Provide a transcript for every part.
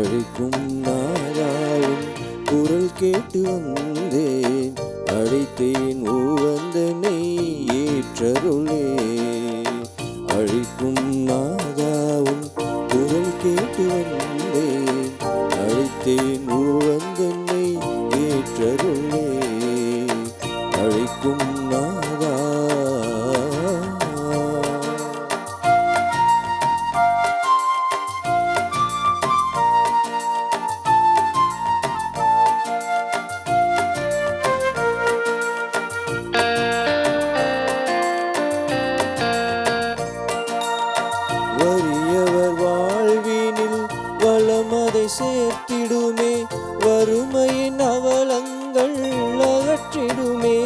அழைக்கும் நாளாவும் குரல் கேட்டு வந்தேன், அழைத்தேன் உவந்தனை ஏற்றருளே. அழைக்கும் நாளாவும் குரல் கேட்டு வந்தேன், அழைத்தேன் உவந்தனை ஏற்றருளே. அழைக்கும் நாதா வறியவர் வாழ்வினில் வளமதை சேர்த்திடுமே, வறுமையின் அவலங்கள் அகற்றிடுமே.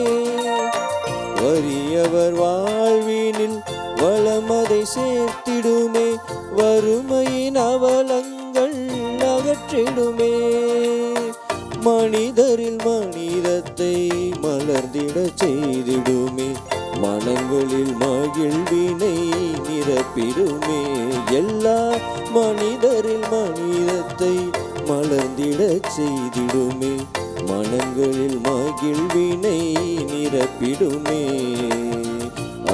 வறியவர் வாழ்வினில் வளமதை சேர்த்திடுமே, வறுமையின் அவலங்கள் அகற்றிடுமே. மனிதரில் மனிதத்தை மலர்ந்திடச் செய்திடுமே, மனங்களில் மகிழ்வினை நிரப்பிடுமே. எல்லா மனிதரில் மனிதத்தை மலர்ந்திடச் செய்திடுமே, மனங்களில் மகிழ்வினை நிரப்பிடுமே.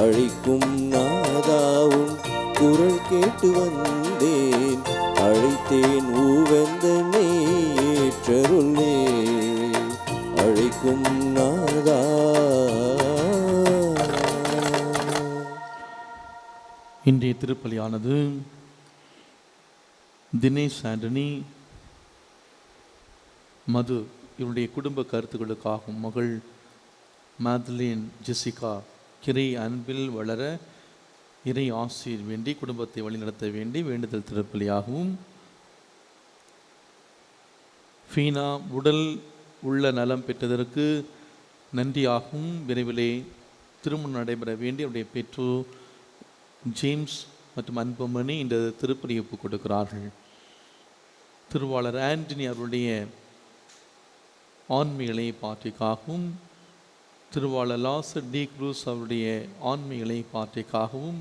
அழைக்கும் நாதாவும் குரல் கேட்டு வந்தேன், அழைத்தேன் உவந்தனை ஏற்றருளே. அழைக்கும் நாதா. இன்றைய திருப்பலியானது தினேஷ் ஆண்டனி, மது இவருடைய குடும்ப கருத்துக்களுக்காகவும், மகள் மேத்லின் ஜெசிகா கிரை அன்பில் வளர இறை ஆசிர் வேண்டி குடும்பத்தை வழிநடத்த வேண்டி வேண்டுதல் திருப்பலியாகவும், ஃபீனா உடல் உள்ள நலம் பெற்றதற்கு நன்றியாகவும் விரைவிலே திருமணம் நடைபெற வேண்டி அவருடைய பெற்றோர் ஜேம்ஸ் மற்றும் அன்புமணி இந்த திருப்பலியை ஒப்புக் கொடுக்கிறார்கள். திருவாளர் ஆண்டனி அவருடைய ஆன்மீகளை பாற்றிக்காகவும், திருவாளர் லாசர் டி குரூஸ் அவருடைய ஆன்மீகளை பாற்றிக்காகவும்,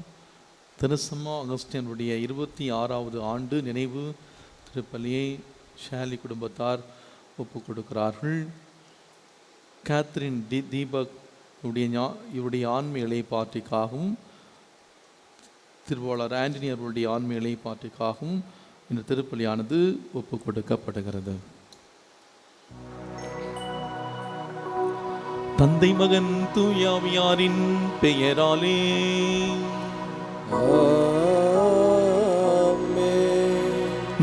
தெரசம்மா அகஸ்டினுடைய 26வது ஆண்டு நினைவு திருப்பலியை ஷாலி குடும்பத்தார் ஒப்புக் கொடுக்கிறார்கள். கேத்ரின் தீபக் இவருடைய ஆன்மீகளை பாற்றிக்காகவும், திருவாளர் ஆண்டனி அவருடைய ஆன்மீகளை பாற்றிக்காகவும் இந்த திருப்பலியானது ஒப்புக் கொடுக்கப்படுகிறது. தந்தை மகன் தூயாவியாரின் பெயராலே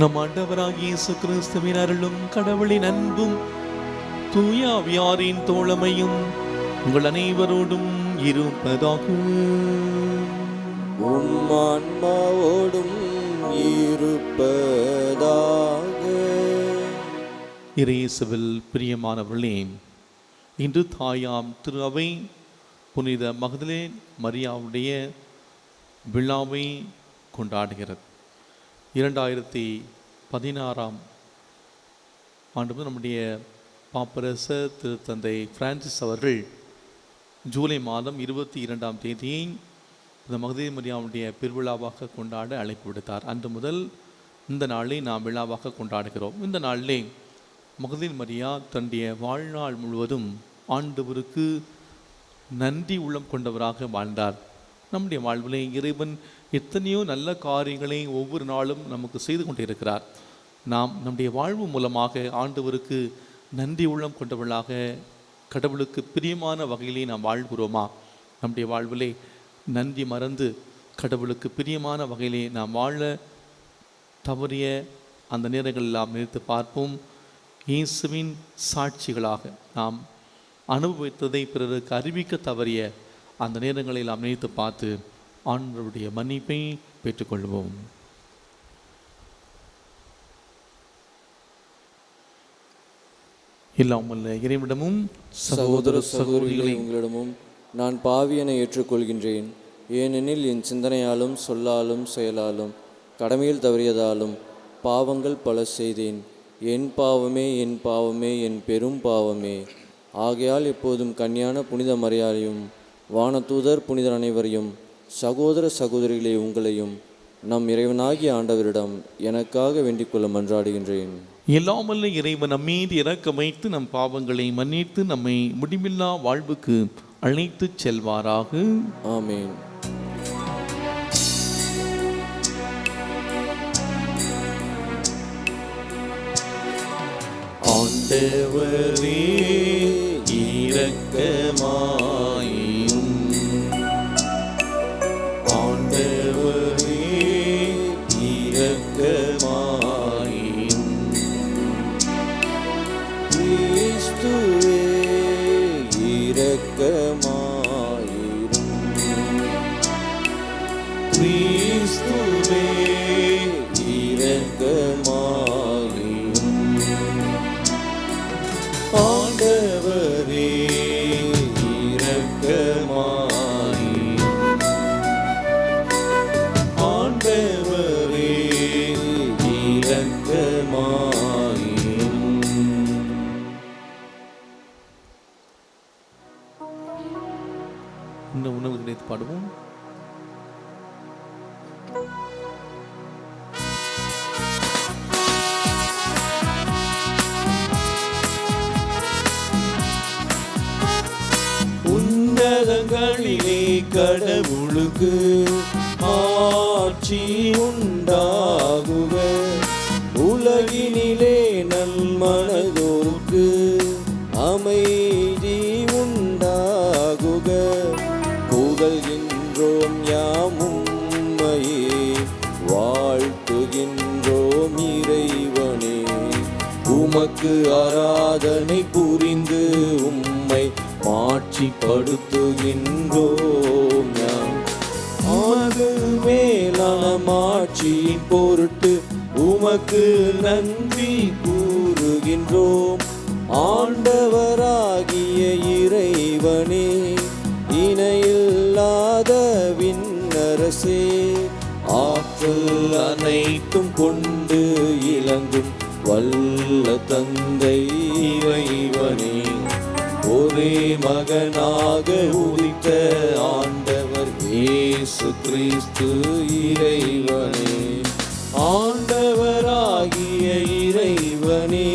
நம் ஆண்டவராகிய இயேசு கிறிஸ்துவின் அருளும் கடவுளின் அன்பும் தூயாவியாரின் தோழமையும் உங்கள் அனைவரோடும் இருப்பதாக. ஆன்மாவோடும் இருப்பதாக. இயேசுவில் பிரியமானவர்களே, இன்று தாயாம் திரு அவை புனித மகதலேன் மரியாவுடைய விழாவை கொண்டாடுகிறது. 2016ஆம் ஆண்டு நம்முடைய பாப்பரச திருத்தந்தை பிரான்சிஸ் அவர்கள் ஜூலை மாதம் 22ஆம் தேதியை இந்த மகதலேன் மரியாவுடைய பெருவிழாவாக கொண்டாட அழைப்பு விடுத்தார். அன்று முதல் இந்த நாளை நாம் விழாவாக கொண்டாடுகிறோம். இந்த நாளிலே மகதலேன் மரியா தன்னுடைய வாழ்நாள் முழுவதும் ஆண்டவருக்கு நன்றி உள்ளம் கொண்டவராக வாழ்ந்தார். நம்முடைய வாழ்விலே இறைவன் எத்தனையோ நல்ல காரியங்களை ஒவ்வொரு நாளும் நமக்கு செய்து கொண்டிருக்கிறார். நாம் நம்முடைய வாழ்வு மூலமாக ஆண்டவருக்கு நன்றி உள்ளம் கொண்டவர்களாக கடவுளுக்கு பிரியமான வகையிலே நாம் வாழ்கிறோமா? நம்முடைய வாழ்விலே நன்றி மறந்து கடவுளுக்கு பிரியமான வகையிலே நாம் வாழ தவறிய அந்த நேரங்கள் எல்லாம் நினைத்து பார்ப்போம். இயேசுவின் சாட்சிகளாக நாம் அனுபவித்ததை பிறருக்கு அறிவிக்க தவறிய அந்த நேரங்களை நாம் நினைத்து பார்த்து ஆண்டவருடைய மன்னிப்பை பெற்றுக்கொள்வோம். இல்லாமல் இறைவிடமும் சகோதர சகோதரிகளை உங்களிடமும் நான் பாவியனை ஏற்றுக்கொள்கின்றேன். ஏனெனில் என் சிந்தனையாலும் சொல்லாலும் செயலாலும் கடமையில் தவறியதாலும் பாவங்கள் பல செய்தேன். என் பாவமே என் பாவமே என் பெரும் பாவமே. ஆகையால் எப்போதும் கன்னியான புனித மரியாதையும் வானதூதர் புனிதர் அனைவரையும் சகோதர சகோதரிகளை உங்களையும் நம் இறைவனாகிய ஆண்டவரிடம் எனக்காக வேண்டிக்கொள்ள மன்றாடுகின்றேன். எல்லாம் வல்ல இறைவன் நம்மீது இரக்கம் வைத்து நம் பாவங்களை மன்னித்து நம்மை முடிவில்லா வாழ்வுக்கு அழைத்து செல்வாராக. ஆமேன். ஆண்டவரே இரக்கமாயிரும். ஆண்டவரே இரக்கமாயிரும். கிறிஸ்துவே இரக்கமாயிரும். கிறிஸ்துவே இரக்கமாயிரும். ஆண்டவரே இரக்கமாயிரும். ஆண்டவரே இரக்கமாயிரும். இந்த உணவு நினைத்து பாடுவோம். உன்னதங்களிலே கடவுளுக்கு ஆட்சி உண்டாகுக. உலகினிலே நல்மனதோருக்கு அமைதி உண்டாகுக. புகழ்கின்றோம் யாம் உம்மையே, வாழ்த்துகின்றோம் இறைவனே. உமக்கு ஆராதனை புரிந்து உம்மை மாட்சிப்படுத்துகின்றோம் யாம். உமது மேலான மாட்சியின் பொருட்டு உமக்கு நன்றி கூறுகின்றோம். ஆண்டவராகிய இறைவனே, இணையில்லாத விண்ணரசே, ஆற்றல் அனைத்தும் கொண்டு இலங்கும் வல்ல தந்தை இறைவனே, ஒரே மகனாக உதித்த ஆண்டவர் இயேசு கிறிஸ்து இறைவனே. ஆண்டவராகிய இறைவனே,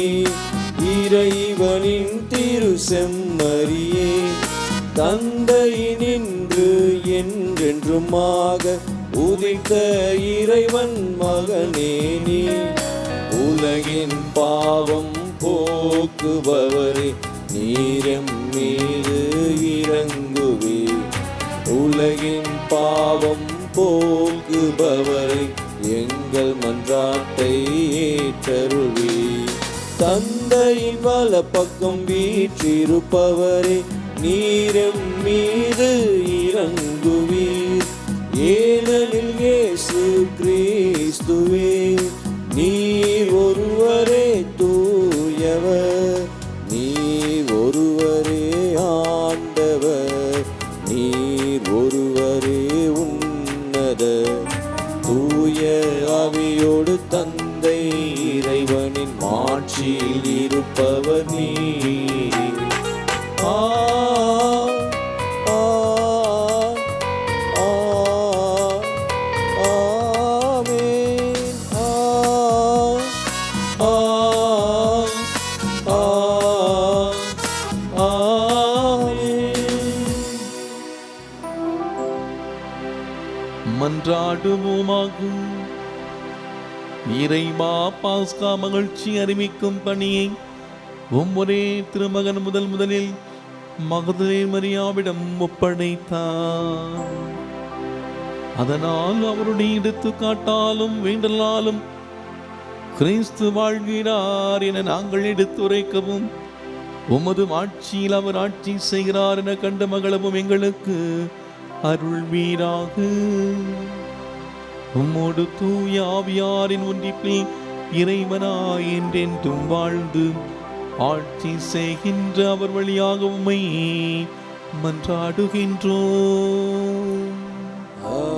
இறைவனின் திரு செம்மறியே, தந்தையினின்று என்றென்றுமாக உதித்த இறைவன் மகனே நீ. உலகின் பாவம் போக்குபவரே, நீரெம் மீது இறங்குவே. உலகின் பாவம் போக்குபவரை எங்கள் மன்றாட்டை ஏற்றருள்வி. தந்தையின் வலப்பக்கம் வீற்றிருப்பவரே, நீரெம் மீது இறங்குவீர். ஏனெனில் இயேசு கிறிஸ்துவே, நீர் ஒருவரே தூயவர், நீர் ஒருவரே ஆண்டவர், நீர் ஒருவரே உன்னத. தூய ஆவியோடு தந்தை இறைவனின் மாட்சியில் இருப்பவர் நீர். ஆ ஆ ஆ ஆமென். ஆ ஆ ஆ ஆமென். மன்றாடுவோமாகும். இறைவா, பாஸ்கா மகிழ்ச்சி அறிவிக்கும் பணியை ஒவ்வொரே திருமகன் முதலில் மகதலே மரியாவிடம் ஒப்படைத்தார். அதனால் அவருடைய எடுத்துக்காட்டாலும் வேண்டலாலும் கிறிஸ்து வாழ்கிறார் என நாங்கள் எடுத்துரைக்கவும், உமது ஆட்சியில் அவர் ஆட்சி செய்கிறார் என கண்டு மகளவும் எங்களுக்கு அருள்வீராக. உம்மோடு தூய ஆவியாரின் ஒன்றிப்பில் இறைவனாய் என்றென்றும் வாழ்ந்து ஆட்சி செய்கின்ற அவர் வழியாக உம்மை மன்றாடுகின்றோம். ஆமென்.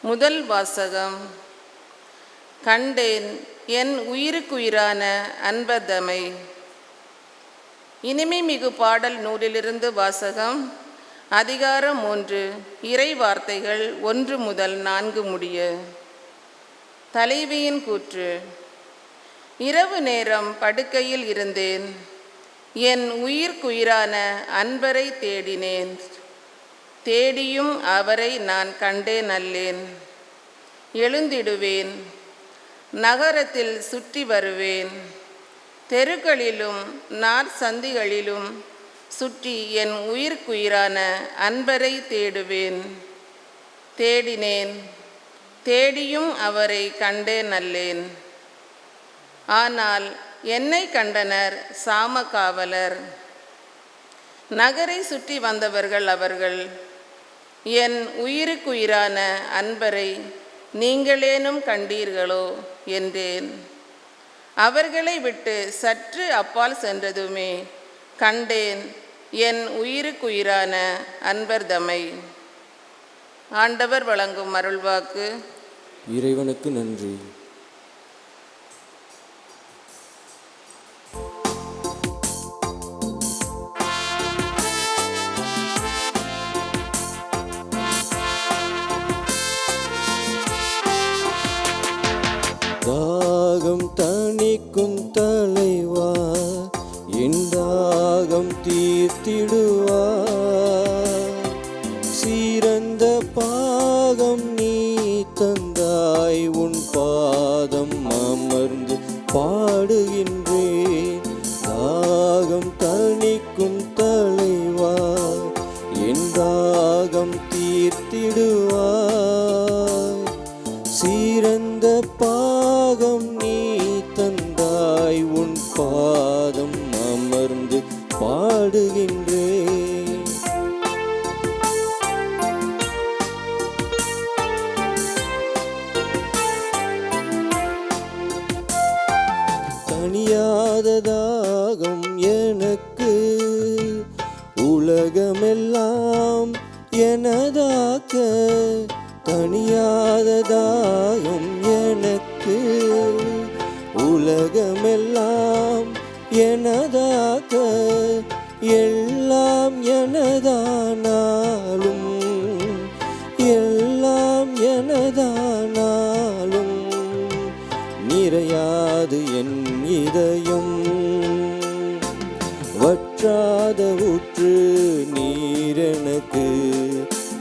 முதல் வாசகம். கண்டேன் என் உயிருக்குயிரான அன்பர்தமை. இனிமை மிகு பாடல் நூலிலிருந்து வாசகம். அதிகாரம் 3, இறை வார்த்தைகள் 1 முதல் 4 முடிய. தலைவியின் கூற்று. இரவு நேரம் படுக்கையில் இருந்தேன், என் உயிர்க்குயிரான அன்பரை தேடினேன். தேடியும் அவரை நான் கண்டேன் அல்லேன். எழுந்திடுவேன், நகரத்தில் சுற்றி வருவேன், தெருக்களிலும் நாற்சந்திகளிலும் சுற்றி என் உயிர்க்குயிரான அன்பரை தேடுவேன். தேடினேன், தேடியும் அவரை கண்டேன் அல்லேன். ஆனால் என்னை கண்டனர் சாமக்காவலர். நகரை சுற்றி வந்தவர்கள் அவர்கள். என் உயிருக்குயிரான அன்பரை நீங்களேனும் கண்டீர்களோ என்றேன். அவர்களை விட்டு சற்று அப்பால் சென்றதுமே கண்டேன் என் உயிருக்குயிரான அன்பர்தமை. ஆண்டவர் வழங்கும் அருள்வாக்கு. இறைவனுக்கு நன்றி. தாகம் தணிக்கும் தலைவா, என் தாகம் தீர்த்திடுவார். சிறந்த பாகம் நீ தந்தாய், உன் பாதம் அமர்ந்து பாடுகின்றேன். தாகம் தணிக்கும் தலைவா, என் தாகம் தீர்த்திடுவாய். சிறந்த பாகம் நீ தந்தாய், உன் பாதம் அமர்ந்து பாடுகின்றேன். தணியாத தாகம் எனக்கு, உலகமெல்லாம் எனதாக்க. தணியாத தாகம் எனக்கு, உலகமெல்லாம் எனதாக்க. எல்லாம் எனதானாலும், எல்லாம் எனதானாலும் நிறையாது என் இதயம். வற்றாத ஊற்று நீரெனக்கு,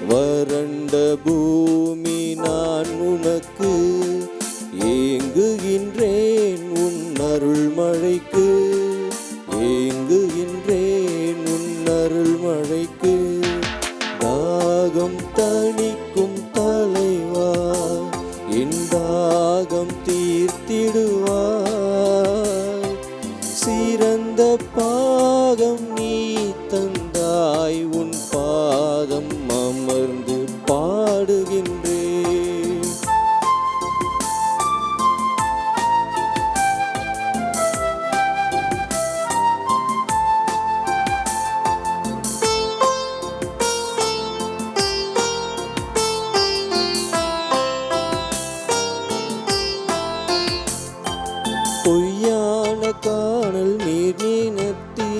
வறண்ட பூமி நான் உனக்கு. ஏங்குகின்றேன் உன் அருள் மழைக்கு, ஏங்குகின்றேன் உன் அருள் மழைக்கு. தாகம் தணிக்கும் தலைவா, என் தாகம் தீர்த்திடுவாய். சிறந்த பாகம் நீ தந்தாய், உன் பாதம் அமர்ந்து பாடுகின்றேன். பொய்யான காணல் நீர் நீனத்தி,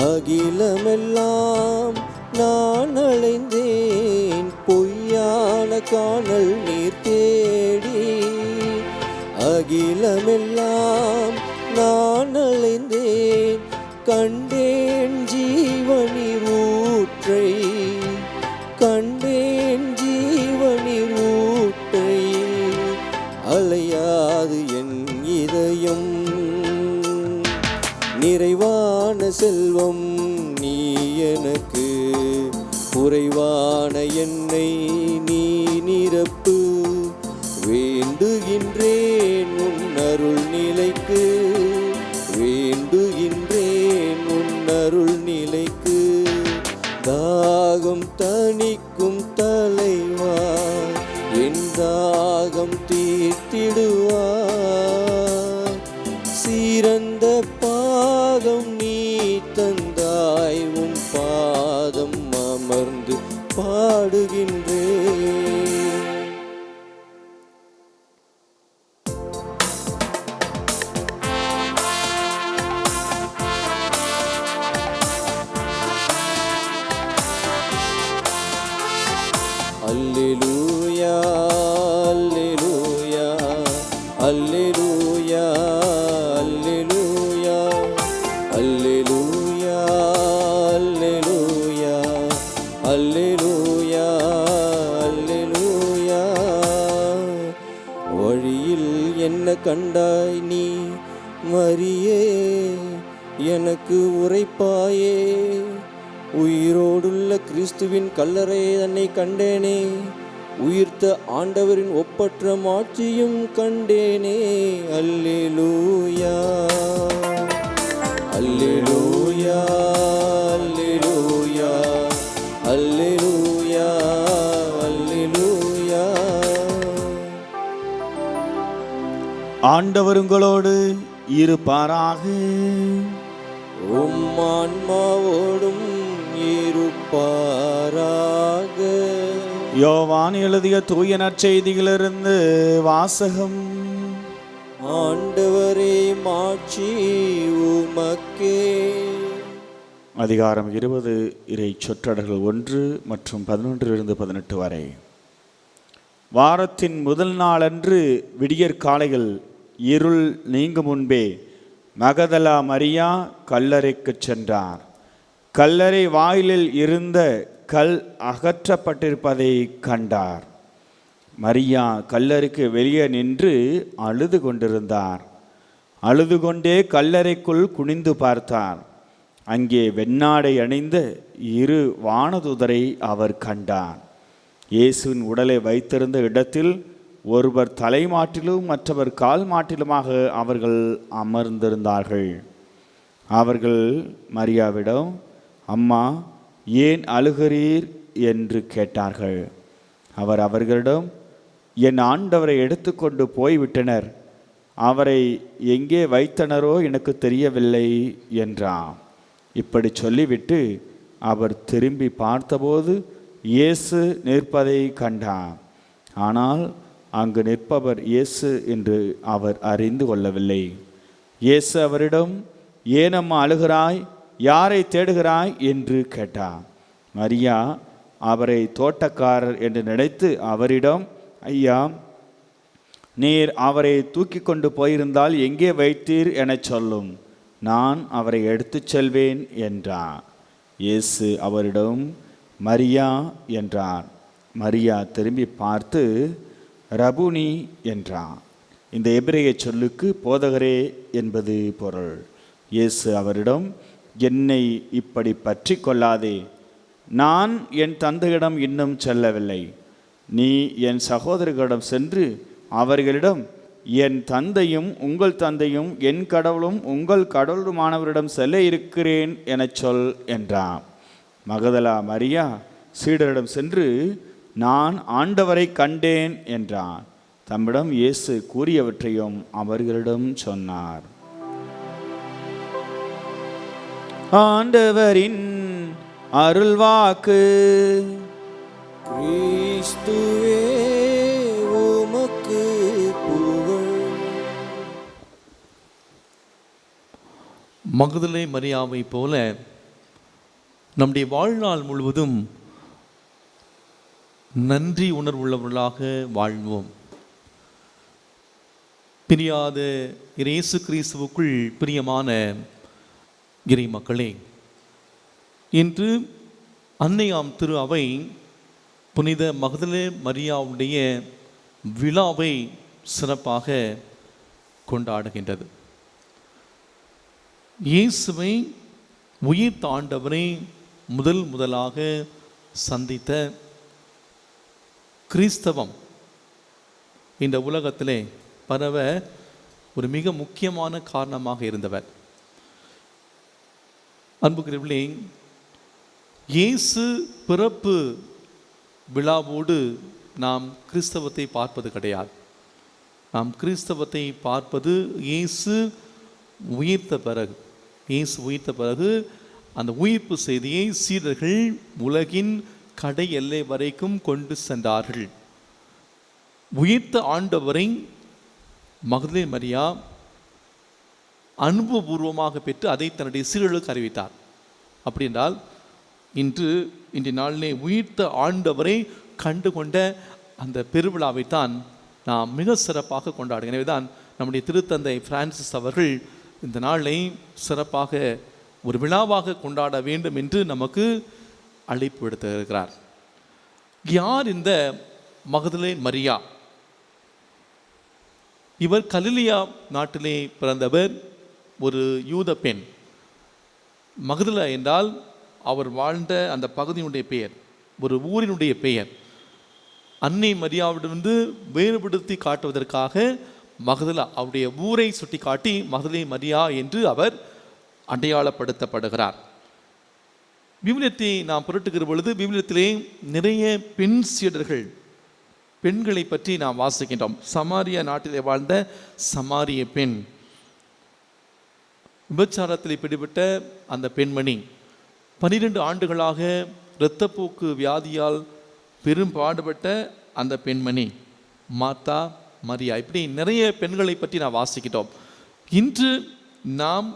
அகிலமெல்லாம் நான் அலைந்தேன். பொய்யான காணல் நீர் தேடி, அகிலமெல்லாம் நான் அலைந்தேன். கண்டேன் ஜீவநீர் ஊற்றை, கண்டேன் ஜீவநீர் ஊற்றை. அலையாது என் இதயம். நிறைவான செல்வம் நீ எனக்கு, குறைவான என்னை நீ நிரப்பு. வேண்டுகின்றேன் உன் அருள் நிலைக்கு, வேண்டுகின்றேன் உன் அருள் நிலைக்கு. தாகம் தணிக்கும் தலைவா, என் தாகம் தீர்த்திடுவார். சிறந்த பாகம் நீ தந்தாய், உன் பாதம் அமர்ந்து பாடுகின்றேன். அல்லேலூயா அல்லேலூயா அல்லேலூயா அல்லேலூயா அல்லேலூயா அல்லேலூயா. வழியில் என்ன கண்டாய் நீ மரியே, எனக்கு உரைப்பாயே. உயிரோடுள்ள கிறிஸ்துவின் கல்லறை தன்னை கண்டேனே, உயிர்த்த ஆண்டவரின் ஒப்பற்ற மாட்சியும் கண்டேனே. அல்லேலூயா அல்லேலூயா அல்லேலூயா அல்லேலூயா அல்லேலூயா. ஆண்டவர் உங்களோடு இருப்பாராக. உம் ஆன்மாவோடும் இருப்பாராக. யோவான் எழுதிய தூய நற்செய்தியிலிருந்து வாசகம். ஆண்டவரே மாட்சி உமக்கே. அதிகாரம் 20 இறை சொற்றொடர்கள் 1 மற்றும் 11-18 வரை. வாரத்தின் முதல் நாளன்று விடியற் காலையில் இருள் நீங்கும் முன்பே மகதலா மரியா கல்லறைக்குச் சென்றார். கல்லறை வாயிலில் இருந்த கல் அகற்றப்பட்டிருப்பதை கண்டார். மரியா கல்லறைக்கு வெளியே நின்று அழுது கொண்டிருந்தார். அழுது கொண்டே கல்லறைக்குள் குனிந்து பார்த்தார். அங்கே வெண்ணாடை அணிந்த 2 வானதூதரை அவர் கண்டார். இயேசுவின் உடலை வைத்திருந்த இடத்தில் ஒருவர் தலைமாட்டிலும் மற்றவர் கால் மாட்டிலுமாக அவர்கள் அமர்ந்திருந்தார்கள். அவர்கள் மரியாவிடம், அம்மா, ஏன் அழுகிறீர் என்று கேட்டார்கள். அவர் அவர்களிடம், என் ஆண்டவரை எடுத்துக்கொண்டு போய்விட்டனர், அவரை எங்கே வைத்தனரோ எனக்கு தெரியவில்லை என்றார். இப்படி சொல்லிவிட்டு அவர் திரும்பி பார்த்தபோது இயேசு நிற்பதை கண்டார். ஆனால் அங்கு நிற்பவர் இயேசு என்று அவர் அறிந்து கொள்ளவில்லை. இயேசு அவரிடம், ஏனம்மா அழுகிறாய், யாரை தேடுகிறாய் என்று கேட்டார். மரியா அவரை தோட்டக்காரர் என்று நினைத்து அவரிடம், ஐயா, நீர் அவரை தூக்கி கொண்டு போயிருந்தால் எங்கே வைத்தீர் எனச் சொல்லும், நான் அவரை எடுத்துச் செல்வேன் என்றார். இயேசு அவரிடம், மரியா என்றார். மரியா திரும்பி பார்த்து ரபுனி என்றார். இந்த எபிரேய சொல்லுக்கு போதகரே என்பது பொருள். இயேசு அவரிடம், என்னை இப்படி பற்றி கொள்ளாதே, நான் என் தந்தையிடம் இன்னும் செல்லவில்லை. நீ என் சகோதரர்களிடம் சென்று அவர்களிடம், என் தந்தையும் உங்கள் தந்தையும் என் கடவுளும் உங்கள் கடவுளுமானவரிடம் செல்ல இருக்கிறேன் எனச் சொல் என்றார். மகதலா மரியா சீடரிடம் சென்று, நான் ஆண்டவரை கண்டேன் என்றார். தம்மிடம் இயேசு கூறியவற்றையும் அவர்களிடம் சொன்னார். ஆண்டவரின் அருள்வாக்கு. கிறிஸ்துவே உமக்கு புகழ். மகதலே மரியாவை போல நம்முடைய வாழ்நாள் முழுவதும் நன்றி உணர்வுள்ளவர்களாக வாழ்வோம். பிரியாத இயேசு கிறிஸ்துவுக்குள் பிரியமான இறை மக்களே, இன்று அன்னையாம் திரு அவை புனித மகதலே மரியாவுடைய விழாவை சிறப்பாக கொண்டாடுகின்றது. இயேசுவை உயிர்த்த ஆண்டவரை முதலாக சந்தித்த கிறிஸ்தவம் இந்த உலகத்திலே பரவ ஒரு மிக முக்கியமான காரணமாக இருந்தவர். அன்புக்குரியவர்களே, இயேசு பிறப்பு விழாவோடு நாம் கிறிஸ்தவத்தை பார்ப்பது கிடையாது. நாம் கிறிஸ்தவத்தை பார்ப்பது இயேசு உயிர்த்த பிறகு. இயேசு உயிர்த்த பிறகு அந்த உயிர்ப்பு செய்தியை சீடர்கள் உலகின் கடை எல்லை வரைக்கும் கொண்டு சென்றார்கள். உயிர்த்த ஆண்டவரை மகதலே மரியா அனுபவபூர்வமாக பெற்று அதை தன்னுடைய சீடர்களுக்கு அறிவித்தார். அப்படி என்றால் இன்றைய நாளிலே உயிர்த்த ஆண்டவரை கண்டு கொண்ட அந்த பெருவிழாவைத்தான் நாம் மிக சிறப்பாக கொண்டாடுகிறோம். எனவே தான் நம்முடைய திருத்தந்தை பிரான்சிஸ் அவர்கள் இந்த நாளை சிறப்பாக ஒரு விழாவாக கொண்டாட வேண்டும் என்று நமக்கு அழைப்பு விடுத்திருக்கிறார். யார் இந்த மகதலேன் மரியா? இவர் கலிலியா நாட்டிலே பிறந்தவர், ஒரு யூத பெண். மகதலா என்றால் அவர் வாழ்ந்த அந்த பகுதியினுடைய பெயர், ஒரு ஊரினுடைய பெயர். அன்னை மரியாவிடமிருந்து வேறுபடுத்தி காட்டுவதற்காக மகதலா அவருடைய ஊரை சுட்டி காட்டி மகதலே மரியா என்று அவர் அடையாளப்படுத்தப்படுகிறார். விவிலியத்தை நாம் புரட்டுகிற பொழுது விவிலியத்திலே நிறைய பெண் சீடர்கள், பெண்களை பற்றி நாம் வாசிக்கின்றோம். சமாரியா நாட்டிலே வாழ்ந்த சமாரிய பெண், விபச்சாரத்தில் பிடிபட்ட அந்த பெண்மணி, 12 ஆண்டுகளாக இரத்தப்போக்கு வியாதியால் பெரும் பாடுபட்ட அந்த பெண்மணி, மார்த்தா, மரியா, இப்படி நிறைய பெண்களை பற்றி நாம் வாசிக்கிட்டோம். இன்று நாம்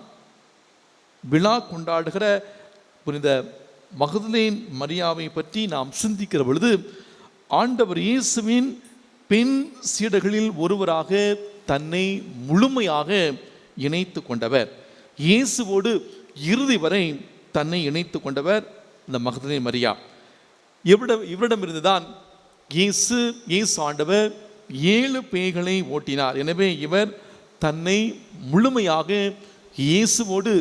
விழா கொண்டாடுகிற புனித மகதலேன் மரியாவை பற்றி நாம் சிந்திக்கிற பொழுது, ஆண்டவர் இயேசுவின் பெண் சீடர்களில் ஒருவராக தன்னை முழுமையாக இணைத்து கொண்டவர், இயேசுவோடு இறுதி வரை தன்னை இணைத்து கொண்டவர் இந்த மகதலேன் மரியா. இவரிடமிருந்து தான் இயேசு ஆண்டவர் 7 பேய்களை ஓட்டினார். எனவே இவர் தன்னை முழுமையாக இயேசுவோடு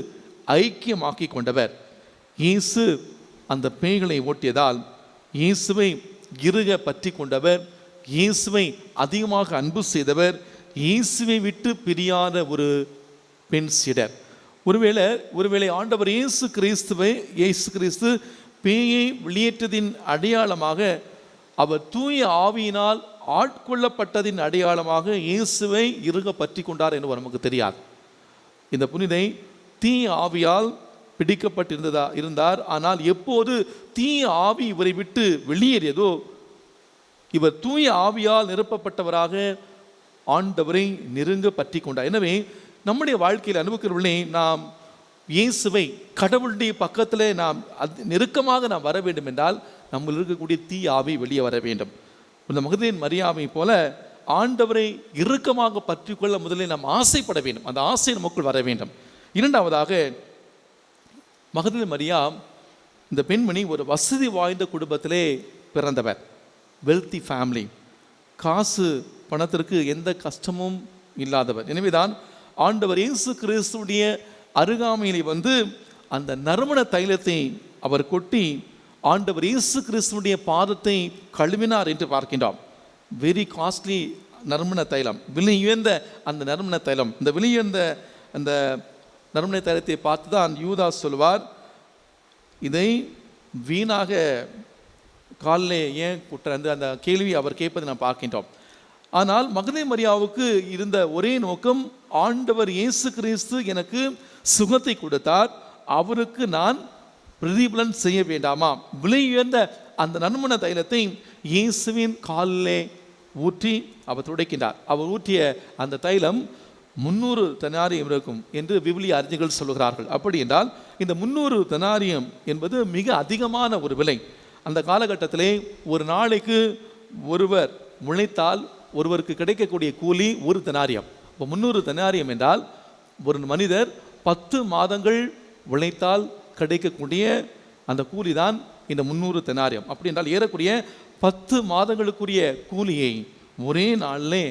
ஐக்கியமாக்கி கொண்டவர். இயேசு அந்த பேய்களை ஓட்டியதால் இயேசுவை இறுக பற்றி கொண்டவர், இயேசுவை அதிகமாக அன்பு செய்தவர், இயேசுவை விட்டு பிரியாத ஒரு பெண் சீடர். ஒருவேளை ஆண்டவர் இயேசு கிறிஸ்து பேயை வெளியேற்றதின் அடையாளமாக, அவர் தூய ஆவியினால் ஆட்கொள்ளப்பட்டதின் அடையாளமாக இயேசுவை இறுக பற்றி கொண்டார் என்று நமக்கு தெரியாது. இந்த புனிதை தீய ஆவியால் இருந்தார். ஆனால் எப்போது தீய ஆவி இவரை விட்டு வெளியேறியதோ, இவர் தூய ஆவியால் நிரப்பப்பட்டவராக ஆண்டவரை நெருங்க பற்றி கொண்டார். எனவே நம்முடைய வாழ்க்கையில் அனுபவிக்கிறவர்களே, நாம் இயேசுவை கடவுளுடைய பக்கத்தில் நாம் நெருக்கமாக நாம் வர வேண்டும் என்றால் நம்ம இருக்கக்கூடிய தீய ஆவி வெளியே வர வேண்டும். இந்த மகதலேன் மரியாவை போல ஆண்டவரை இறுக்கமாக பற்றி கொள்ள முதலில் நாம் ஆசைப்பட வேண்டும். அந்த ஆசை நமக்குள் வர வேண்டும். இரண்டாவதாக, மகதலேன் மரியா இந்த பெண்மணி ஒரு வசதி வாய்ந்த குடும்பத்திலே பிறந்தவர், வெல்தி ஃபேமிலி, காசு பணத்திற்கு எந்த கஷ்டமும் இல்லாதவர். எனவேதான் ஆண்டவர் இயேசு கிறிஸ்துடைய அருகாமையிலே வந்து அந்த நறுமண தைலத்தை அவர் கொட்டி ஆண்டவர் இயேசு கிறிஸ்துடைய பாதத்தை கழுவினார் என்று பார்க்கின்றோம். வெரி காஸ்ட்லி நறுமண தைலம், விலை உயர்ந்த அந்த நறுமண தைலம். இந்த விலை உயர்ந்த அந்த நறுமண தைலத்தை பார்த்து தான் யூதாஸ் சொல்வார், இதை வீணாக காலிலே ஏன் குற்ற அந்த கேள்வி அவர் கேட்பதை நாம் பார்க்கின்றோம். ஆனால் மகதலேன் மரியாவுக்கு இருந்த ஒரே நோக்கம், ஆண்டவர் இயேசு கிறிஸ்து எனக்கு சுகத்தை கொடுத்தார், அவருக்கு நான் பிரதிபலன் செய்ய வேண்டாமா? விலை உயர்ந்த அந்த நறுமண தைலத்தை இயேசுவின் காலிலே ஊற்றி அவர் துடைக்கின்றார். அவர் ஊற்றிய அந்த தைலம் 300 தெனாரியம் இருக்கும் என்று விவிலிய அறிஞர்கள் சொல்கிறார்கள். அப்படி என்றால் இந்த 300 தெனாரியம் என்பது மிக அதிகமான ஒரு விலை. அந்த காலகட்டத்திலே ஒரு நாளைக்கு ஒருவர் முளைத்தால் ஒருவருக்கு கிடைக்கக்கூடிய கூலி 1 தெனாரியம். இப்போ 300 தெனாரியம் என்றால் ஒரு மனிதர் 10 மாதங்கள் உழைத்தால் கிடைக்கக்கூடிய அந்த கூலி தான் இந்த 300 தெனாரியம். அப்படி என்றால் ஏறக்குறைய 10 மாதங்களுக்குரிய கூலியை ஒரே நாளிலே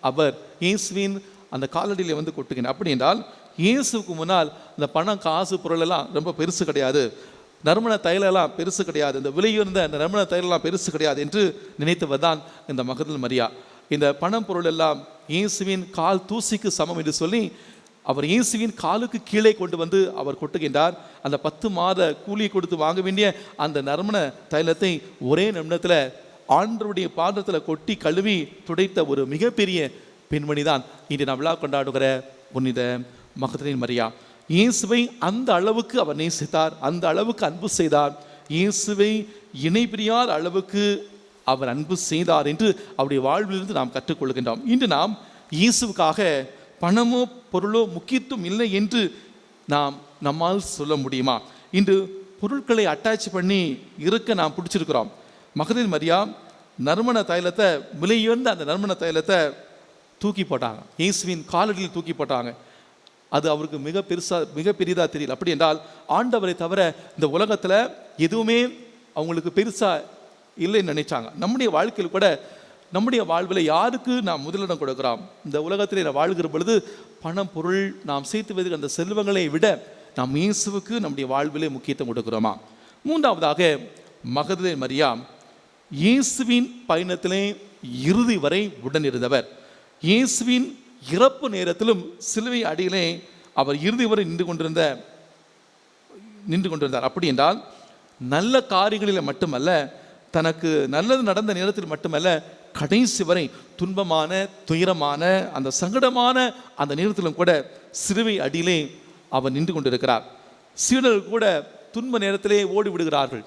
அவர் இயேசுவின் அந்த காலடியில் வந்து கொட்டுகிறார். அப்படி என்றால் இயேசுக்கு முன்னால் இந்த பணம், காசு, பொருளெல்லாம் ரொம்ப பெருசு கிடையாது, நறுமண தைலெல்லாம் பெருசு கிடையாது, இந்த விலையுயர்ந்த அந்த நறுமண தைலெல்லாம் பெருசு கிடையாது என்று நினைத்தவர் தான் இந்த மகதலேன் மரியா. இந்த பணம், பொருள் எல்லாம் இயேசுவின் கால் தூசிக்கு சமம் என்று சொல்லி அவர் இயேசுவின் காலுக்கு கீழே கொண்டு வந்து அவர் கொட்டுகின்றார். அந்த 10 மாத கூலியை கொடுத்து வாங்க வேண்டிய அந்த நறுமண தைலத்தை ஒரே நிமிடத்தில் ஆண்டவருடைய பாதத்தில் கொட்டி கழுவி துடைத்த ஒரு மிகப்பெரிய பெண்மணி தான் இன்று நாம் விழா கொண்டாடுகிற புனித மகதலேன் மரியா. இயேசுவை அந்த அளவுக்கு அவர் நேசித்தார், அந்த அளவுக்கு அன்பு செய்தார், இயேசுவை இணை பிரியாத அளவுக்கு அவர் அன்பு செய்தார் என்று அவருடைய வாழ்விலிருந்து நாம் கற்றுக்கொள்கின்றோம். இன்று நாம் இயேசுவுக்காக பணமோ பொருளோ முக்கியத்துவம் இல்லை என்று நம்மால் சொல்ல முடியுமா? இன்று பொருட்களை அட்டாச் பண்ணி இருக்க நாம் பிடிச்சிருக்கிறோம். மகதலேன் மரியா நறுமண தைலத்தை, விலையுயர்ந்த அந்த நறுமண தைலத்தை தூக்கி போட்டாங்க, இயேசுவின் காலடியில் தூக்கி போட்டாங்க. அது அவருக்கு மிக பெரியதாக தெரியல. அப்படி என்றால் ஆண்டவரை தவிர இந்த உலகத்தில் எதுவுமே அவங்களுக்கு பெருசாக இல்லைன்னு நினைச்சாங்க. நம்முடைய வாழ்க்கையில் கூட, நம்முடைய வாழ்வில் யாருக்கு நாம் முதலிடம் கொடுக்கிறோம்? இந்த உலகத்தில் நான் வாழ்கிற பொழுது பணம், பொருள், நாம் சேர்த்து வைக்கிற அந்த செல்வங்களை விட நாம் இயேசுவுக்கு நம்முடைய வாழ்விலே முக்கியத்துவம் கொடுக்கிறோமா? மூன்றாவதாக மகதலேனே மரியா இயேசுவின் பயணத்திலே இறுதி வரை உடனிருந்தவர். இயேசுவின் இறப்பு நேரத்திலும் சிலுவை அடியிலே அவர் இறுதி வரை நின்று கொண்டிருந்தார். அப்படி என்றால் நல்ல காரியங்களில் மட்டுமல்ல, தனக்கு நல்லது நடந்த நேரத்தில் மட்டுமல்ல, கடைசி வரை துன்பமான, துயரமான, அந்த சங்கடமான அந்த நேரத்திலும் கூட சிலுவை அடியிலே அவர் நின்று கொண்டிருக்கிறார். சீடர்கள் கூட துன்ப நேரத்திலே ஓடி விடுகிறார்கள்.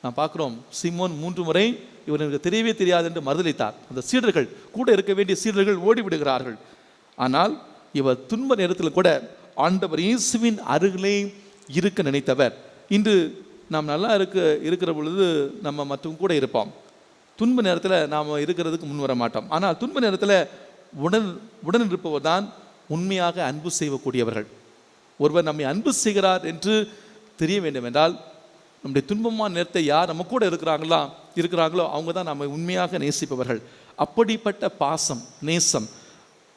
நாம் பார்க்குறோம், சீமோன் 3 முறை இவருக்கு தெரியவே தெரியாது என்று மறுதலித்தார். அந்த சீடர்கள், கூட இருக்க வேண்டிய சீடர்கள் ஓடி விடுகிறார்கள். ஆனால் இவர் துன்ப நேரத்தில் கூட ஆண்டவர் இயேசுவின் அருகிலே இருக்க நினைத்தவர். இன்று நாம் நல்லா இருக்கிற பொழுது நம்ம மற்றவங்க கூட இருப்போம். துன்ப நேரத்தில் நாம் இருக்கிறதுக்கு முன் வர மாட்டோம். ஆனால் துன்ப நேரத்தில் உடன் இருப்பவர் தான் உண்மையாக அன்பு செய்யக்கூடியவர்கள். ஒருவர் நம்மை அன்பு செய்கிறார் என்று தெரிய வேண்டும் என்றால், நம்முடைய துன்பமான நேரத்தை யார் நம்ம கூட இருக்கிறாங்களோ அவங்க தான் நம்ம உண்மையாக நேசிப்பவர்கள். அப்படிப்பட்ட பாசம், நேசம்,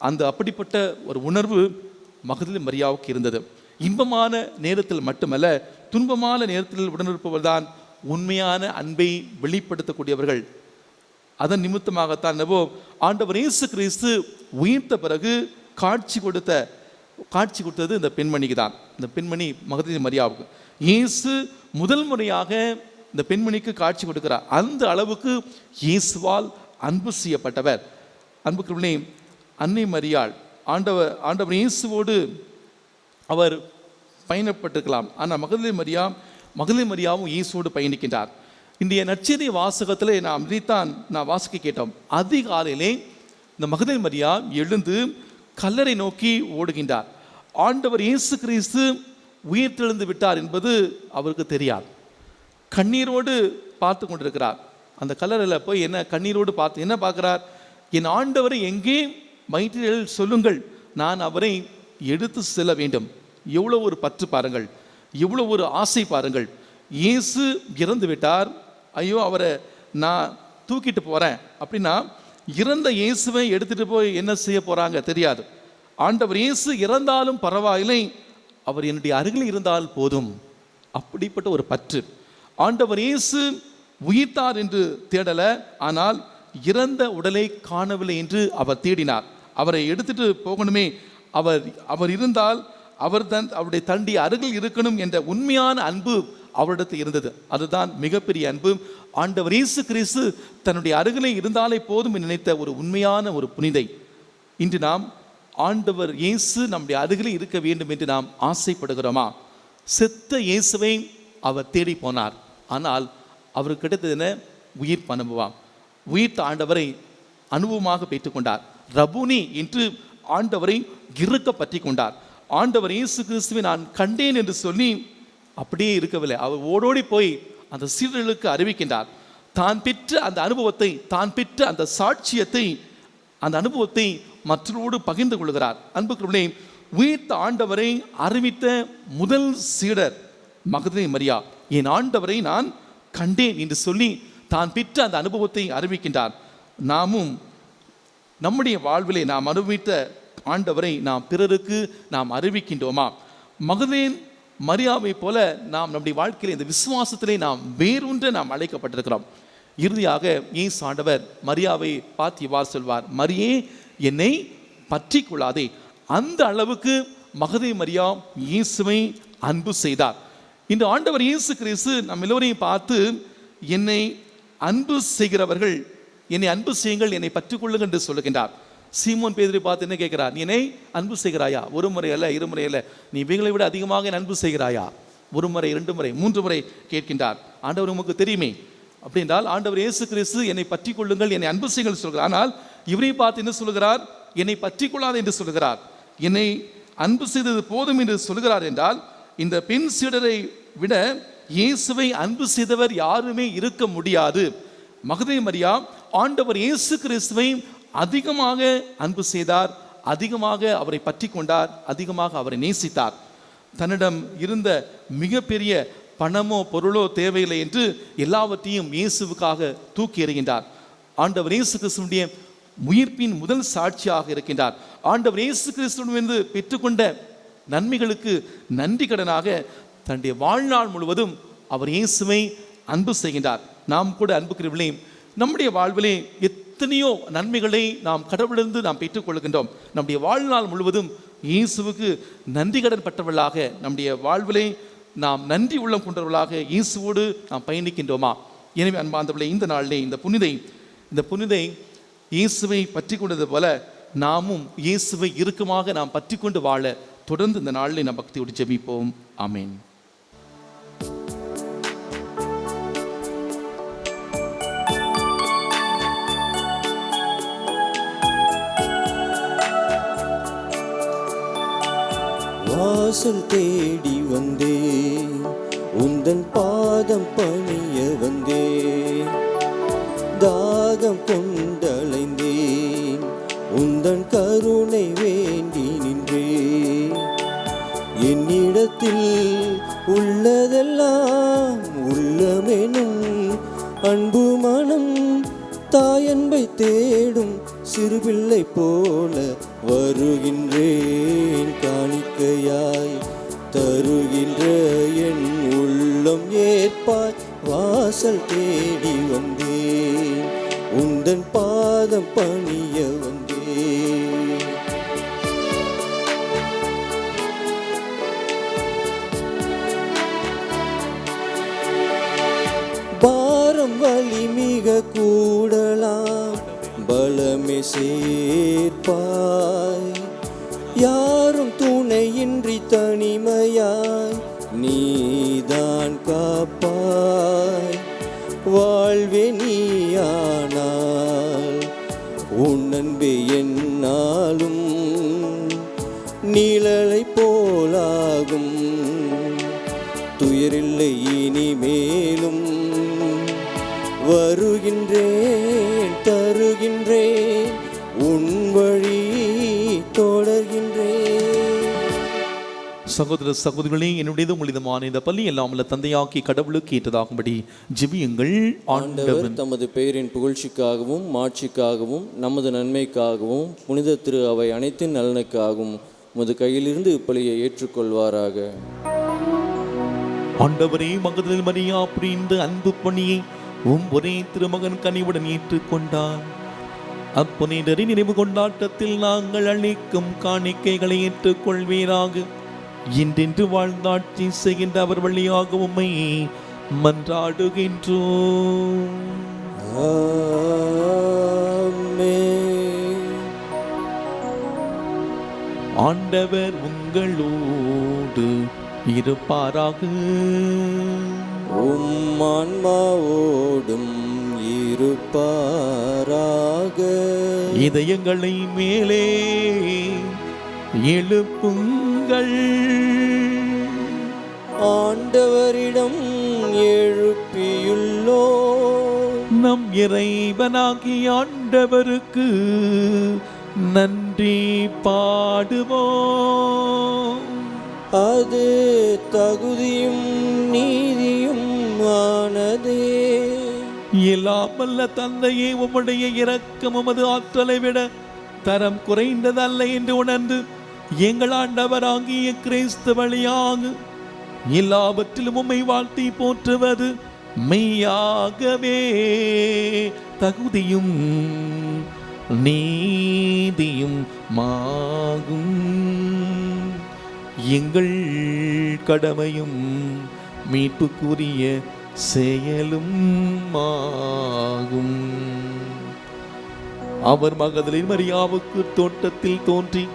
அந்த அப்படிப்பட்ட ஒரு உணர்வு மகதலேனே மரியாவுக்கு இருந்தது. இன்பமான நேரத்தில் மட்டுமல்ல, துன்பமான நேரத்தில் உடனிருப்பவர் தான் உண்மையான அன்பை வெளிப்படுத்தக்கூடியவர்கள். அதன் நிமித்தமாகத்தான் ஆண்டவர் இயேசு கிறிஸ்து உயிர்த்த பிறகு காட்சி கொடுத்தது இந்த பெண்மணிக்கு தான். இந்த பெண்மணி மகதலேனே மரியாவுக்கு இயேசு முதல் முறையாக இந்த பெண்மணிக்கு காட்சி கொடுக்கிறார். அந்த அளவுக்கு இயேசுவால் அன்பு செய்யப்பட்டவர். அன்புக்குள்ளே அன்னை மரியாள் ஆண்டவர் இயேசுவோடு அவர் பயணப்பட்டிருக்கலாம். ஆனால் மகதலேனே மரியாவும் இயேசுவோடு பயணிக்கின்றார். இன்றைய நற்செய்தி வாசகத்தில் நான் வாசிக்க கேட்டோம். அதிகாலையிலே இந்த மகதலேனே மரியா எழுந்து கல்லறை நோக்கி ஓடுகின்றார். ஆண்டவர் இயேசு கிறிஸ்து உயிர்த்தெழுந்து விட்டார் என்பது அவருக்கு தெரியாது. கண்ணீரோடு பார்த்து கொண்டிருக்கிறார். அந்த கல்லறையில் போய் கண்ணீரோடு பார்த்து என்ன பார்க்கிறார்? என் ஆண்டவரை எங்கே மைற்றில் சொல்லுங்கள், நான் அவரை எடுத்து செல்ல வேண்டும். எவ்வளோ ஒரு பற்று பாருங்கள், எவ்வளோ ஒரு ஆசை பாருங்கள். இயேசு இறந்து விட்டார், ஐயோ அவரை நான் தூக்கிட்டு போகிறேன் அப்படின்னா, இறந்த இயேசுவை எடுத்துகிட்டு போய் என்ன செய்ய போகிறாங்க தெரியாது. ஆண்டவர் இயேசு இறந்தாலும் பரவாயில்லை, அவர் என்னுடைய அருகில் இருந்தால் போதும். அப்படிப்பட்ட ஒரு பற்று. ஆண்டவர் இயேசு உயிர்த்தார் என்று தேடல, ஆனால் இறந்த உடலை காணவில்லை என்று அவர் தேடினார். அவரை எடுத்துட்டு போகணுமே, அவர் இருந்தால் அவருடைய தண்டி அருகில் இருக்கணும் என்ற உண்மையான அன்பு அவரிடத்தில் இருந்தது. அதுதான் மிகப்பெரிய அன்பு. ஆண்டவர் இயேசு கிறிஸ்து தன்னுடைய அருகிலே இருந்தாலே போதும் நினைத்த ஒரு உண்மையான ஒரு புனிதை. இன்று நாம் ஆண்டவர் இயேசு நம்முடைய அருகிலே இருக்க வேண்டும் என்று நாம் ஆசைப்படுகிறோமா? செத்த இயேசுவை அவர் தேடி போனார். ஆனால் அவருக்கு கிடைத்தது என்ன? உயிர் அனுபவம். உயிர்த்த ஆண்டவரை அனுபவமாக பெற்றுக்கொண்டார். ரபுனி என்று ஆண்டவரை இறுக்க பற்றி கொண்டார். ஆண்டவர் இயேசு கிறிஸ்துவை நான் கண்டேன் என்று சொல்லி அப்படியே இருக்கவில்லை. அவர் ஓடோடி போய் அந்த சீடர்களுக்கு அறிவிக்கின்றார். தான் பெற்ற அந்த அனுபவத்தை, தான் பெற்ற அந்த சாட்சியத்தை, அந்த அனுபவத்தை மற்றவரோடு பகிர்ந்து கொள்கிறார். அன்புக்குள்ளே உயிர்த்த ஆண்டவரை அறிவித்த முதல் சீடர் மகதலேனே மரியா. என் ஆண்டவரை நான் கண்டேன் என்று சொல்லி தான் பெற்ற அந்த அனுபவத்தை அறிவிக்கின்றார். நாமும் நம்முடைய வாழ்விலே நாம் அனுபவித்த ஆண்டவரை நாம் பிறருக்கு நாம் அறிவிக்கின்றோமா? மகதலேனே மரியாவை போல நாம் நம்முடைய வாழ்க்கையில் இந்த விசுவாசத்திலே நாம் வேறொன்று நாம் அழைக்கப்பட்டிருக்கிறோம். இறுதியாக இயேசு ஆண்டவர் மரியாவை பார்த்து இவ்வாறு சொல்வார், மரியே என்னை பற்றி கொள்ளாதே. அந்த அளவுக்கு மகதலேனே மரியா இயேசுவை அன்பு செய்தார். இந்த ஆண்டவர் இயேசு கிறிஸ்து நம் எல்லோரையும் பார்த்து, என்னை அன்பு செய்கிறவர்கள் என்னை அன்பு செய்யுங்கள், என்னை பற்றி கொள்ளுங்கள் என்று சொல்லுகின்றார். சீமோன் பேதுருவை பார்த்து என்ன கேட்கிறார்? நீ என்னை அன்பு செய்கிறாயா? ஒரு முறை அல்ல, இருமுறை அல்ல, நீ இவைகளை விட அதிகமாக என் அன்பு செய்கிறாயா? ஒரு முறை, 2 முறை, 3 முறை கேட்கின்றார். ஆண்டவர் உமக்கு தெரியுமே. அப்படி என்றால் ஆண்டவர் இயேசு கிறிஸ்து என்னை பற்றி கொள்ளுங்கள், என்னை அன்பு செய்யுங்கள் சொல்கிறார். ஆனால் இவரை பார்த்து என்ன சொல்கிறார்? என்னை பற்றி கொள்ளாது என்று சொல்கிறார். என்னை அன்பு செய்தது போதும் என்று சொல்கிறார். என்றால் இந்த பெண் சீடரை விட இயேசுவை அன்பு செய்தவர் யாருமே இருக்க முடியாது. மகதலேனி மரியா ஆண்டவர் இயேசு கிறிஸ்துவை அதிகமாக அன்பு செய்தார், அதிகமாக அவரை பற்றி கொண்டார், அதிகமாக அவரை நேசித்தார். தன்னிடம் இருந்த மிகப்பெரிய பணமோ பொருளோ தேவையில்லை என்று எல்லாவற்றையும் இயேசுவுக்காக தூக்கி எறிகின்றார். ஆண்டவர் இயேசு கிறிஸ்துவினுடைய உயிர்ப்பின் முதல் சாட்சியாக இருக்கின்றார். ஆண்டவர் இயேசு கிறிஸ்துவிலிருந்து பெற்றுக்கொண்ட நன்மைகளுக்கு நன்றி கடனாக தன்னுடைய வாழ்நாள் முழுவதும் அவர் இயேசுவை அன்பு செய்கின்றார். நாம் கூட அன்புக்குரியவர்களே, நம்முடைய வாழ்விலே எத்தனையோ நன்மைகளை நாம் கடவுளிலிருந்து நாம் பெற்றுக்கொள்கின்றோம். நம்முடைய வாழ்நாள் முழுவதும் இயேசுவுக்கு நன்றி கடன் பட்டவர்களாக நம்முடைய வாழ்விலே நாம் நன்றி உள்ளம் கொண்டவர்களாக இயேசுவோடு நாம் பயணிக்கின்றோமா? எனவே அன்பார்ந்தவர்களே, இந்த நாளிலே இந்த புனிதை இயேசுவை பற்றி கொண்டது போல நாமும் இயேசுவை இறுக்கமாக நாம் பற்றி கொண்டு வாழ தொடர்ந்து இந்த நாளிலே நாம் பக்தியோடு ஜெபிப்போம். ஆமென். வாசல் தேடி வந்தேன், உந்தன் பாதம் பணிய வந்தேன். தாகம் கொண்டலைந்தேன், உந்தன் கருணை வேண்டி நின்றேன். என்னிடத்தில் உள்ளதெல்லாம் உள்ளமெனும் அன்பு மனம், தாயன்பை தேடும் சிறுபிள்ளை போல வருகின்றேன். காணிக்கையாய் தருகின்ற என் உள்ளம் ஏற்பாய். வாசல் தேடி வந்தேன், உந்தன் பாதம் பணிய வந்தேன். பாரம் வலி மிக கூடலாம், பலமே சேர்ப்பாய். யாரும் துணையின்றி தனிமையாய் நீதான் காப்பாய். வாழ்வே நீயானால் உன் அன்பே என்னாலும் நிழலை போலாகும். துயரில்லை இனிமேலும், வருகின்றேன் தருகின்றேன் உன் வழி தொடர்கின்றேன். சகோதர சகோதரிகளே, என்னுடையது உங்களிதமான இந்த பள்ளி எல்லாம் உள்ள தந்தையாக்கி கடவுளுக்கு ஏற்றதாகும்படி ஜெபியுங்கள். ஆண்டவர் தமது பெயரின் புகழ்ச்சிக்காகவும் மாட்சிக்காகவும் நமது நன்மைக்காகவும் புனித திரு அவை அனைத்தின் நலனுக்காகவும் உமது கையிலிருந்து இப்பலியை ஏற்றுக்கொள்வாராக. ஆண்டவரே, மகதலேனி மரியா புரிந்த அன்பு பணியை ஒரே திருமகன் கனிவுடன் ஏற்றுக்கொண்டார். அப்புனிதரின் நினைவு கொண்டாட்டத்தில் நாங்கள் அளிக்கும் காணிக்கைகளை ஏற்றுக்கொள்வீராக. இன்றென்று வாழ்ந்தாட்சி செய்கின்ற அவர் வழியாக உம்மை மன்றாடுகின்றோம். ஆமென். ஆண்டவர் உங்களோடு இருப்பாராக. உம் ஆன்மாவோடும் இருப்பாராக. இதயங்களை மேலே எழுப்புங்கள், ஆண்டவரிடம் எழுப்பியுள்ளோ. நம் இறைவனாகிய ஆண்டவருக்கு நன்றி பாடுவோம். அது தகுதியும் நீதியும் ஆனதே. எல்லாம் வல்ல தந்தையே, உம்முடைய இரக்கம் உமது ஆற்றலை விட தரம் குறைந்ததல்ல என்று உணர்ந்து எங்கள் ஆண்டவராகிய கிறிஸ்து வழியாக எல்லாவற்றிலும் உம்மை வாழ்த்தி போற்றுவது மெய்யாகவே தகுதியும் நீதியும் மாகும். எங்கள் கடமையும் மீட்புக்குரிய செயலும் ஆகும். அவர் மகதலேனி மரியாவுக்கு தோட்டத்தில் தோன்றி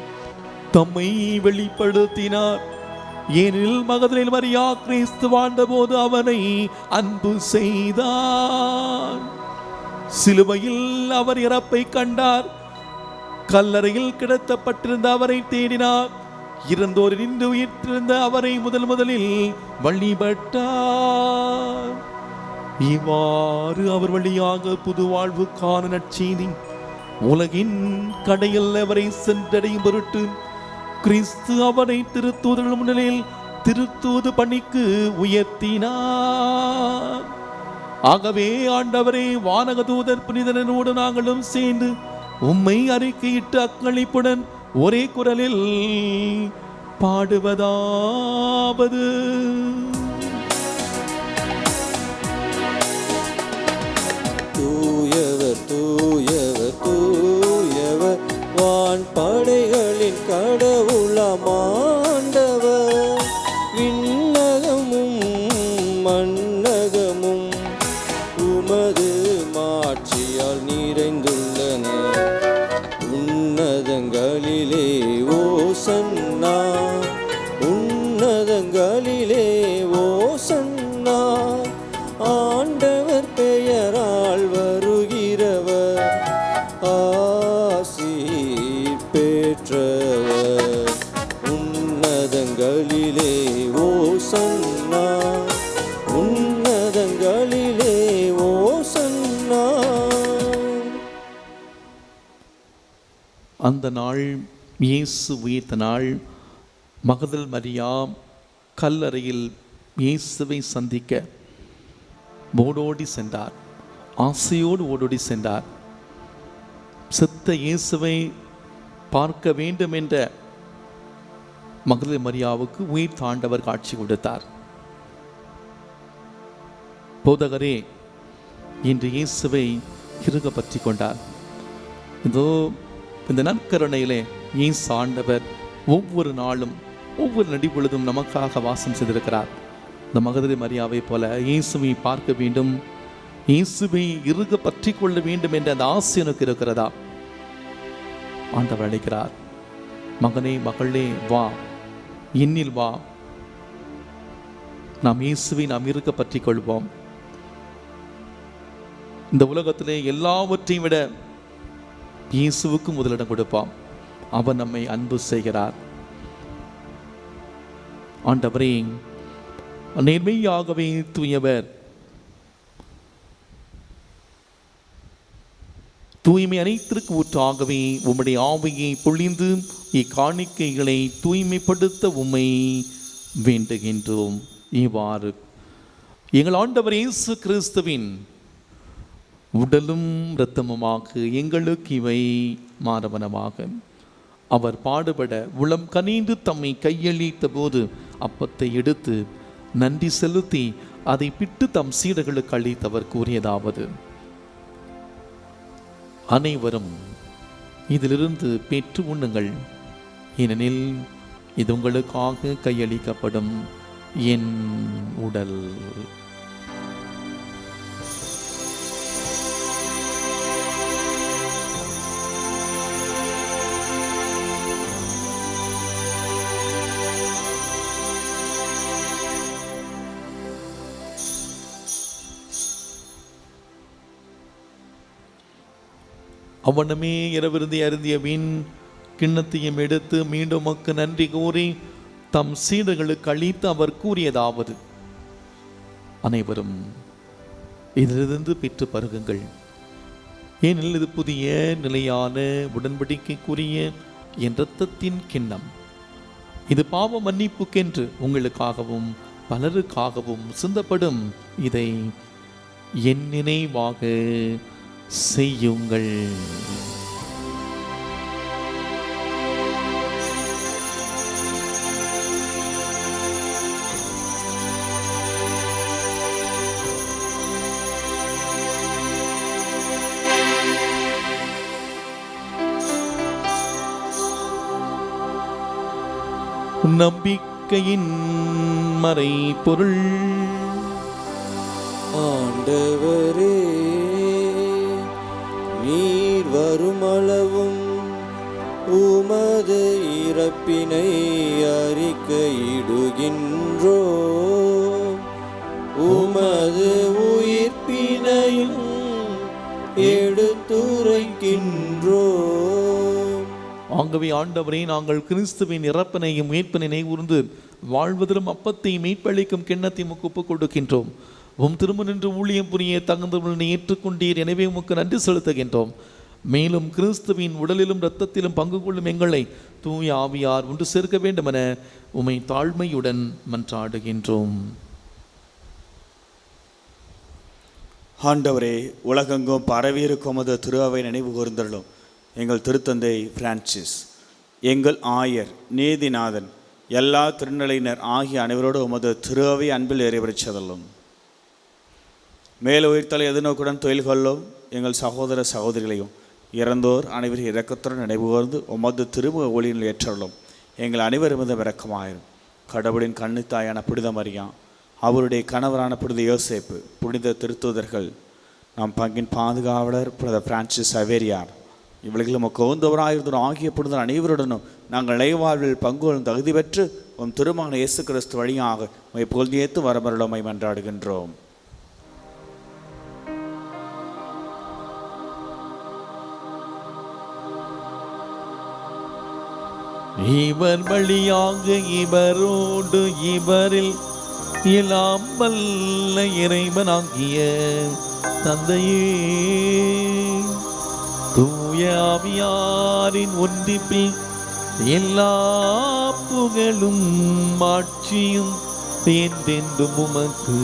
தம்மை வெளிப்படுத்தினார். ஏனெனில் மகதலேனி மரியா கிறிஸ்து வாழ்ந்தபோது அவனை அன்பு செய்தார். சிலுவையில் அவர் இறப்பை கண்டார். கல்லறையில் கிடத்தப்பட்டிருந்த அவரை தேடினார். இறந்தோர் நின்று உயிர்த்திருந்த அவரை முதலில் வழிபட்டார். இவ்வாறு அவர் வழியாக புது வாழ்வுக்கான நற்செய்தி உலகின் கடையில் அவரை சென்றடையும் பொருட்டு கிறிஸ்து அவரை திருத்தூதர்கள் முன்னிலையில் திருத்தூது பணிக்கு உயர்த்தினார். ஆகவே ஆண்டவரே, வானக தூதர் புனிதனோடு நாங்களும் சேர்ந்து உம்மை அறிக்கையிட்டு அக்களிப்புடன் ஒரே குரலில் பாடுவதாவது: தூயவர் தூயவர் தூயவர், வான் படைகளின் கடவுளாம் ஆண்டவர். விண்ணகமும் மண்ணகமும் உமது மாட்சியால் நிறைந்துள்ளன. உன்னதங்களிலே ஓசன்னா, உன்னதங்களிலே ஓசன்னா. ஆண்டவர் பெயரால் வருகிறவர் ஆசி பெற்றவர். உன்னதங்களிலே ஓசன்னா, உன்னதங்களிலே ஓசன்னா. அந்த நாள் இயேசு உயிர்த்த நாள். மகதல் மரியா கல்லறையில் இயேசுவை சந்திக்க ஓடோடி சென்றார். ஆசையோடு ஓடோடி சென்றார். செத்த இயேசுவை பார்க்க வேண்டும் என்ற மகதல் மரியாவுக்கு உயிர் தாண்டவர் காட்சி கொடுத்தார். போதகரே, இன்று இயேசுவை இறுக பற்றி கொண்டார். இதோ இந்த நற்கருணையிலே இயேசு ஆண்டவர் ஒவ்வொரு நாளும் ஒவ்வொரு நொடிப்பொழுதும் நமக்காக வாசம் செய்திருக்கிறார். இந்த மகதலேனா மரியாவை போல இயேசுவை பார்க்க வேண்டும், இயேசுவை இறுக பற்றி கொள்ள வேண்டும் என்ற அந்த ஆசை எனக்கு இருக்கிறதா? ஆண்டவர் அழைக்கிறார். மகனே, மகளே, வா, என்னில் வா. நாம் இயேசுவை நாம் இறுக பற்றி கொள்வோம். இந்த உலகத்திலே எல்லாவற்றையும் விட இயேசுவுக்கு முதலிடம் கொடுப்போம். அவர் நம்மை அன்பு செய்கிறார். ஆண்டவரே, நேர்மையாகவே தூயவர், தூய்மை அனைத்திற்கு ஊற்றாகவே உம்முடைய ஆவியை பொழிந்து இக்காணிக்கைகளை தூய்மைப்படுத்த உம்மை வேண்டுகின்றோம். இவ்வாறு எங்கள் ஆண்டவர் இயேசு கிறிஸ்துவின் உடலும் இரத்தமுமாக எங்களுக்கு இவை மாறவனமாக. அவர் பாடுபட உளம் கனிந்து தம்மை கையளித்த போது அப்பத்தை எடுத்து நன்றி செலுத்தி அதை பிட்டு தம் சீடர்களுக்கு அளித்தவர் கூறியதாவது: அனைவரும் இதிலிருந்து பெற்று உண்ணுங்கள், ஏனெனில் இது உங்களுக்காக கையளிக்கப்படும் என் உடல். அவ்வண்ணமே இரவிருந்தி அருந்திய பின் கிண்ணத்தையும் எடுத்து மீண்டும் மக்கு நன்றி கூறி தம் சீடர்களுக்கு அளித்து அவர் கூறியதாவது: அனைவரும் இதிலிருந்து பெற்று பருகுங்கள், ஏனெனில் இது புதிய நிலையான உடன்படிக்கைக்குரிய என் இரத்தத்தின் கிண்ணம். இது பாவ மன்னிப்புக்கென்று உங்களுக்காகவும் பலருக்காகவும் சிந்தப்படும். இதை என் நினைவாக செய்யுங்கள். நம்பிக்கையின் மறை பொருள். ஆண்டவரே, நீர் வருமளவும் உமது இறப்பினை அறிக்கையிடுகின்றோ, உமது உயிர்ப்பினையும் எடுத்துரைக்கின்றோ. ஆகவே ஆண்டவரே, நாங்கள் கிறிஸ்துவின் இறப்பினையும் மீட்பினை கூர்ந்து வாழ்வதிலும் அப்பத்தை மீட்பளிக்கும் கிண்ணத்தை ஒப்புக் கொடுக்கின்றோம். திரும்ப நின்று ஊழியம் புரிய தகுந்தவர்களை ஏற்றுக்கொண்டீர். எனவே உமக்கு நன்றி செலுத்துகின்றோம். மேலும் கிறிஸ்துவின் உடலிலும் இரத்தத்திலும் பங்கு கொள்ளும் எங்களை தூய ஆவியார் ஒன்று சேர்க்க வேண்டும் என உம்மை தாழ்மையுடன் மன்றாடுகின்றோம். ஆண்டவரே, உலகெங்கும் பரவியிருக்கும் அது திரு அவை நினைவு கூர்ந்தள்ளும். எங்கள் திருத்தந்தை பிரான்சிஸ், எங்கள் ஆயர், நீதிநாதன், எல்லா திருநிலையினர் ஆகிய அனைவரோடு உமது திரு அவை அன்பில் நிறைவேற்றதல்லும். மேல் உயிர்த்தலை எதிர்நோக்குடன் தொழில் கொள்ளும் எங்கள் சகோதர சகோதரிகளையும் இறந்தோர் அனைவரும் இரக்கத்துடன் நினைவு கூர்ந்து உமது திருமுக ஒளியில் ஏற்றலும். எங்கள் அனைவரும் மீதும் இரக்கமாயிரும். கடவுளின் கன்னித்தாயான புனித மரியா, அவருடைய கணவரான புனித யோசேப்பு, புனித திருத்தூதர்கள், நம் பங்கின் பாதுகாவலர் புனித பிரான்சிஸ் சவேரியார், இவர்களும் கவுந்தவராயிருந்தோம் ஆகிய புனித அனைவருடனும் நாங்கள் இளைவாழ்வில் பங்குகளும் தகுதி பெற்று உம் திருமகன் இயேசு கிறிஸ்து வழியாக உம்மை புகழ்ந்தேத்து வரமருளுமை மன்றாடுகின்றோம். இவர் வழியாக இவரோடு இவரில் எல்லாம் வல்ல இறைவனாகிய தந்தையே, தூய ஆவியாரின் ஒன்றிப்பில் எல்லா புகழும் ஆட்சியும் என்றென்றும் உமக்கு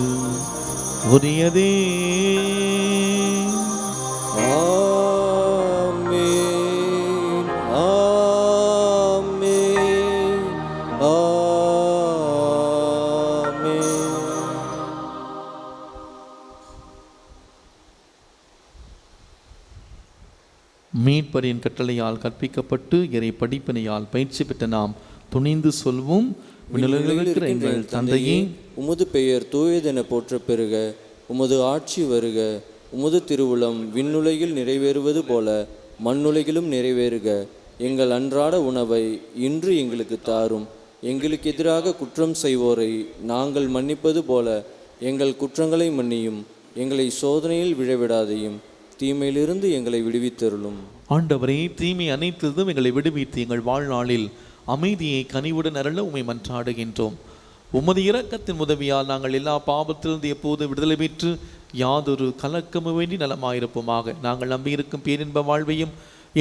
உரியதே. மீட்பரின் கட்டளையால் கற்பிக்கப்பட்டு இறை படிப்பினையால் பயிற்சி பெற்ற நாம் துணிந்து சொல்வோம். விண்ணுலகில் எங்கள் தந்தையே, உமது பெயர் தூயதென போற்ற பெறுக. உமது ஆட்சி வருக. உமது திருவுளம் விண்ணுலகில் நிறைவேறுவது போல மண்ணுலகிலும் நிறைவேறுக. எங்கள் அன்றாட உணவை இன்று எங்களுக்கு தாரும். எங்களுக்கு எதிராக குற்றம் செய்வோரை நாங்கள் மன்னிப்பது போல எங்கள் குற்றங்களை மன்னியும். எங்களை சோதனையில் விழவிடாதையும் தீமையிலிருந்து எங்களை விடுவித்தருளும். ஆண்டவரே, தீமை அனைத்திலும் எங்களை விடுவித்து எங்கள் வாழ்நாளில் அமைதியை கனிவுடன் அருள உம்மை மன்றாடுகின்றோம். உமது இரக்கத்தின் உதவியால் நாங்கள் எல்லா பாவத்திலிருந்து எப்போது விடுதலை பெற்று யாதொரு கலக்கமும் வேண்டி நலமாயிருப்போமாக. நாங்கள் நம்பியிருக்கும் பேரின்ப வாழ்வையும்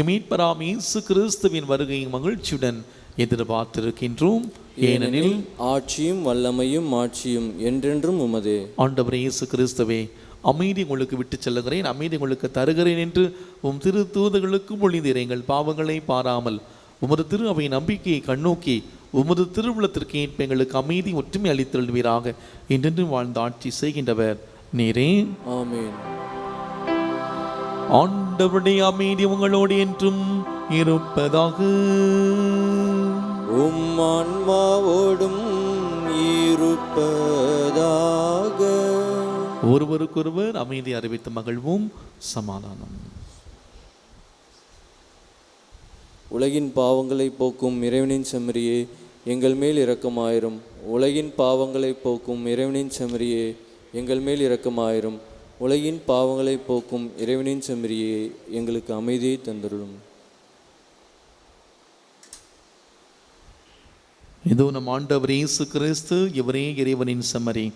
மீட்பராம் இயேசு கிறிஸ்துவின் வருகையும் மகிழ்ச்சியுடன் எதிர்பார்த்திருக்கின்றோம். ஏனெனில் ஆட்சியும் வல்லமையும் மாட்சியும் என்றென்றும் உமதே. ஆண்டவரே இயேசு கிறிஸ்துவே, அமைதி உங்களுக்கு விட்டு செல்லுகிறேன், அமைதி உங்களுக்கு தருகிறேன் என்று உம் திரு தூதர்களுக்கு மொழிந்தீர். எங்கள் பாவங்களை பாராமல் உமது திரு அவை நம்பிக்கையை கண்ணோக்கி உமது திருவுளத்திற்கு ஏற்ப எங்களுக்கு அமைதி ஒற்றுமை அளித்தருள்வீராக. என்றென்று வாழ்ந்த ஆட்சி செய்கின்றவர் நீரே. ஆமென். ஆண்டவருடைய அமைதி உங்களோடு என்றும் இருப்பதாக. உம் ஆன்மாவோடும் இருப்பதாக. ஒருவருக்கொருவர் அமைதி அறிவித்து மகிழ்வும். சமாதானம். உலகின் பாவங்களை போக்கும் இறைவனின் செம்மறியே, எங்கள் மேல் இரக்கமாயிரும். உலகின் பாவங்களை போக்கும் இறைவனின் செம்மறியே, எங்கள் மேல் இரக்கமாயிரும். உலகின் பாவங்களை போக்கும் இறைவனின் செம்மறியே, எங்களுக்கு அமைதியை தந்தருளும். இதோ நம் ஆண்டவர் இயேசு கிறிஸ்து, இவரே இறைவனின் செம்மறி,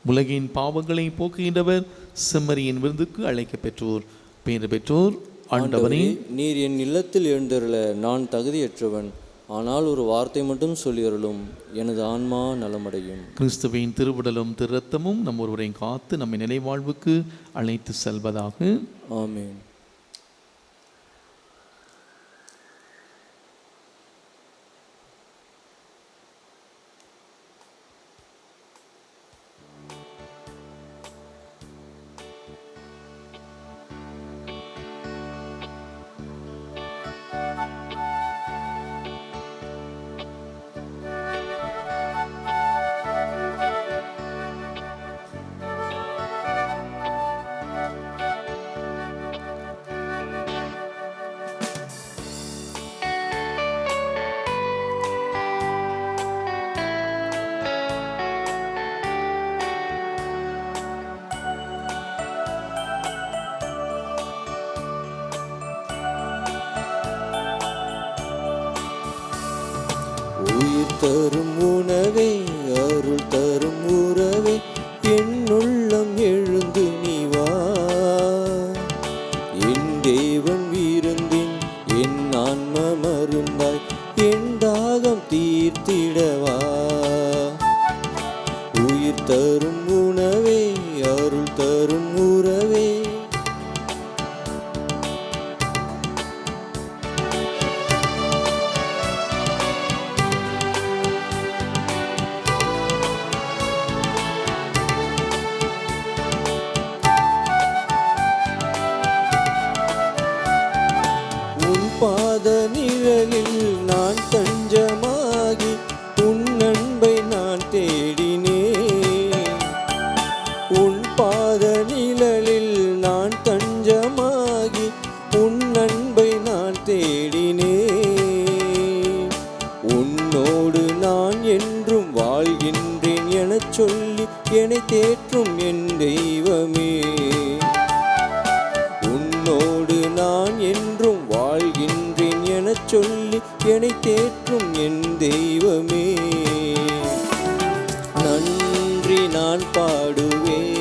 உலகின் பாவங்களை போக்குகின்றவர், செம்மறியின் விருந்துக்கு அழைக்க பெற்றோர், பேறு பெற்றோர். ஆண்டவரே, நீர் என் இல்லத்தில் எழுந்தருள நான் தகுதியற்றவன். ஆனால் ஒரு வார்த்தை மட்டும் சொல்லியருளும், எனது ஆன்மா நலமடையும். கிறிஸ்துவின் திருவுடலும் திரு இரத்தமும் நம் ஒருவரையும் காத்து நம்மை நிலைவாழ்வுக்கு அழைத்து செல்வதாக. ஆமென். உயிர் தரும் உணவே, அருள் தரும் உறவே, என் உள்ளம் என் தாகம் தீர்த்திடவா. உயிர் தரும் உணவே, அருள் தரும் உறவே, பாத நிழலில் நான் தஞ்சமாகி உன் அன்பை நான் தேடினேன். உன் பாத நிழலில் நான் தஞ்சமாகி உன் அன்பை நான் தேடினேன். உன்னோடு நான் என்றும் வாழ்கின்றேன் எனச் சொல்லி என்னை தேற்றும் என் தெய்வமே. உன்னோடு நான் என்றும் வாழ்கின்றேன் எனச் சொல்லி என்னை தேற்றும் என் தெய்வமே. நன்றி நான் பாடுவேன்,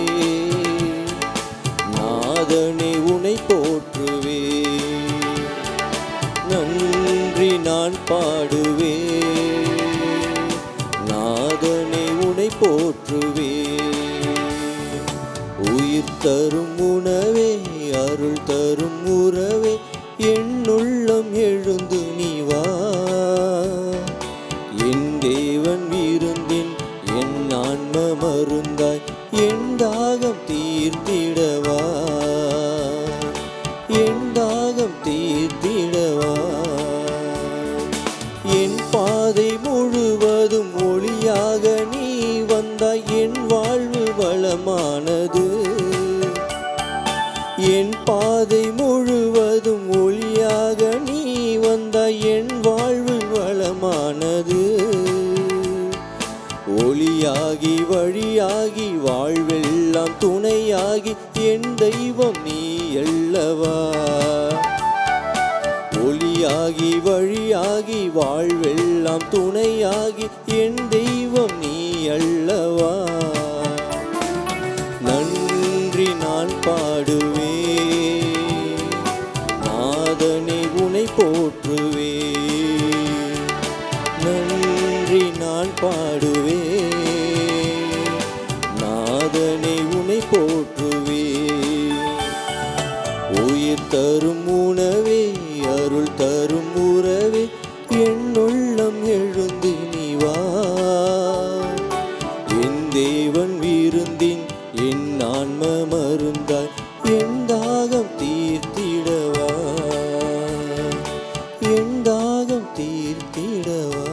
நாதனே உனை போற்றுவேன். நன்றி நான் பாடுவேன், நாதனே உனை போற்றுவேன். உயிர் தரும் உணவே, அருள் தரும் உறவே, என் உள்ளம் எழுந்து நீ வா. என் தேவன் விருந்தின் என் ஆன்ம மருந்தாய் என் தாகம் தீர்த்திடவா. என் தாகம் தீர்த்திடவா. என் பாதை முழுவதும் ஒளியாக நீ வந்தாய், என் வாழ்வு வளமானது. என் பாதை முழுவதும் ஒளியாக நீ வந்தாய், என் வாழ்வு வளமானது. ஒளியாகி வழியாகி வாழ்வெல்லாம் துணையாகி என் தெய்வம் நீ அல்லவா. ஒளியாகி வழியாகி வாழ்வெல்லாம் துணையாகி என் தெய்வம் நீ அல்லவா. நன்றி நான் பாடுவேன், நாதனே உனை போற்றுவேன். நன்றி நான் பாடுவேன், நாதனே உனை போற்றுவேன். உயிர் தரும் உணவே, அருள் தரும் உறவே, என் உள்ளம் எழுந்து நீ வா. என் தேவன் விருந்தின் என் ஆன்ம மருந்தாய் என் தாகம் தீர்த்திடவா. என் தாகம் தீர்த்திடவா.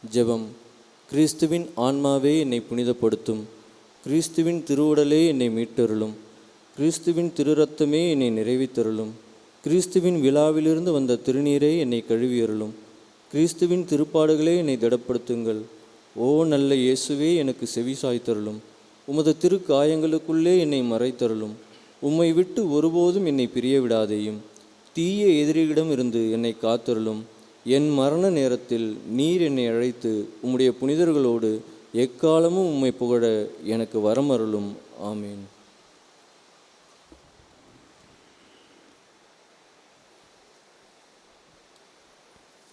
ஜெபம். கிறிஸ்துவின் ஆன்மாவே என்னை புனிதப்படுத்தும். கிறிஸ்துவின் திருவுடலே என்னை மீட்டருளும். கிறிஸ்துவின் திருரத்தமே என்னை நிறைவித்தருளும். கிறிஸ்துவின் விழாவிலிருந்து வந்த திருநீரே என்னை கழுவியருளும். கிறிஸ்துவின் திருப்பாடுகளே என்னை திடப்படுத்துங்கள். ஓ நல்ல இயேசுவே, எனக்கு செவி சாய்த்தருளும். உமது திருக்காயங்களுக்குள்ளே என்னை மறைத்தருளும். உம்மை விட்டு ஒருபோதும் என்னை பிரிய விடாதேயும். தீய எதிரியிடம் இருந்து என்னை காத்தருளும். என் மரண நேரத்தில் நீர் என்னை அழைத்து உம்முடைய புனிதர்களோடு எக்காலமும் உம்மை புகழ எனக்கு வரமருளும். ஆமீன்.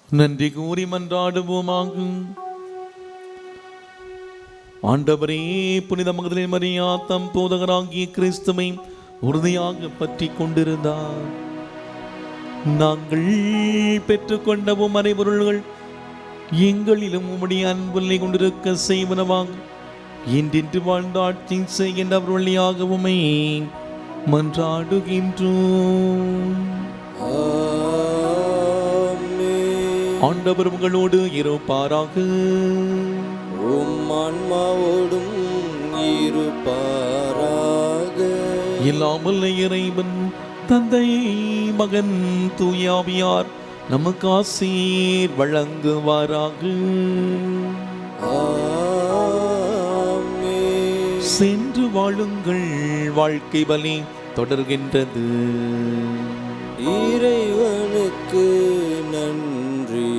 நன்றி கூறி மன்றாடுவோமாகும். ஆண்டவரே, புனித மகதலேன் மரியா தம் போதகராகிய கிறிஸ்துவை உறுதியாக பற்றி கொண்டிருந்தார். நாங்கள் பெற்றுக்கொண்டவும் மறைபொருள்கள் எங்களிலும் உம்முடைய அன்புள்ளை கொண்டிருக்க செய்வனவாக இன்றின்று வாழ்ந்த ஆட்சி செய்கின்ற வழியாகவுமே மன்றாடுகின்றோம். ஆண்டவர் உங்களோடு இருப்பாராக. உம் ஆன்மாவோடும் இருப்பாராக. இல்லாமல் இறைவன் தந்தை, மகன், தூயாவியார் நமக்கு ஆசீர் வழங்குவாராக. சென்று வாழுங்கள், வாழ்க்கை பலி தொடர்கின்றது. இறைவனுக்கு நன்றி.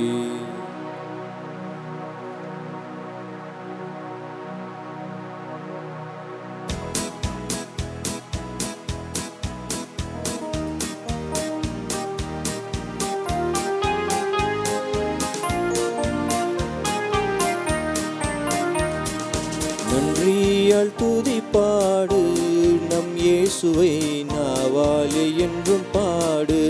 நன்றியால் துதிப்பாடு நம் இயேசுவை நாவாலே என்றும் பாடு.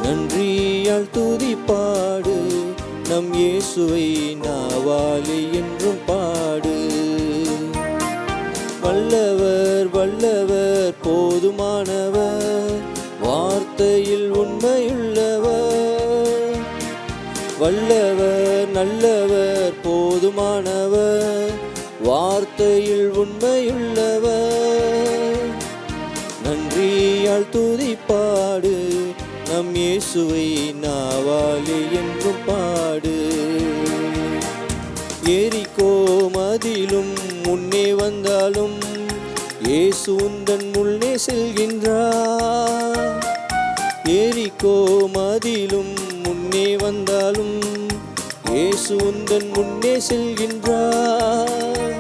நன்றியால் துதிப்பாடு நம் இயேசுவை நாவாலே என்றும் பாடு. வல்லவர் வல்லவர் போதுமானவர், வார்த்தையில் உண்மையுள்ளவர். வல்லவர் நல்லவர் போதுமானவர், வார்த்தையில் உண்மையுள்ளவர். நன்றியால் துதிப்பாடு நம் இயேசுவை நாவாலே என்றும் பாடு. எரிகோ மதிலும் முன்னே வந்தாலும் இயேசு உந்தன் முன்னே செல்கின்றார். எரிகோ மதிலும் முன்னே வந்தாலும் இயேசு உந்தன் முன்னே செல்கின்றார்.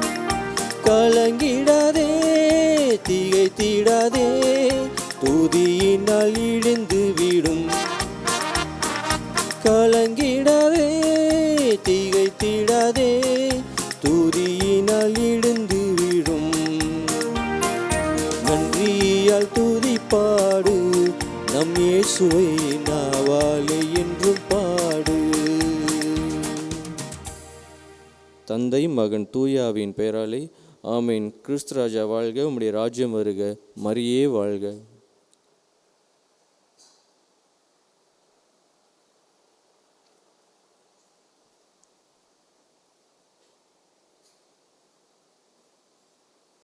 கலங்கிடாதே திகைத்திடாதே, துதியினால் இழிந்து விடும். கலங்கிடாதே திகைத்திடாதே, துதியினால் இழிந்து விடும். நன்றியால் துதிப்பாடு நம் இயேசுவை நாவாலே என்றும் பாடு. தந்தை மகன் தூயாவின் பெயராலே ஆமேன். கிறிஸ்து ராஜா வாழ்க, உம்முடைய ராஜ்யம் வருக, மரியே வாழ்க.